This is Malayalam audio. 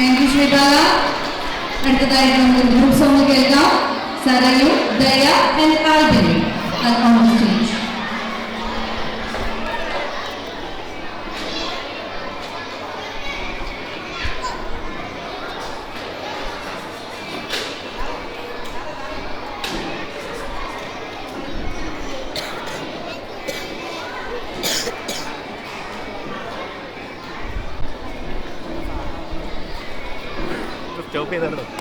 Thank you Sreebala. അടുത്തതായിട്ട് നമുക്ക് ഗ്രൂപ്പ് സോങ് കേൾക്കാം. സരയു, ദയ and Albin on the stage. Stop ചെയ്തോ.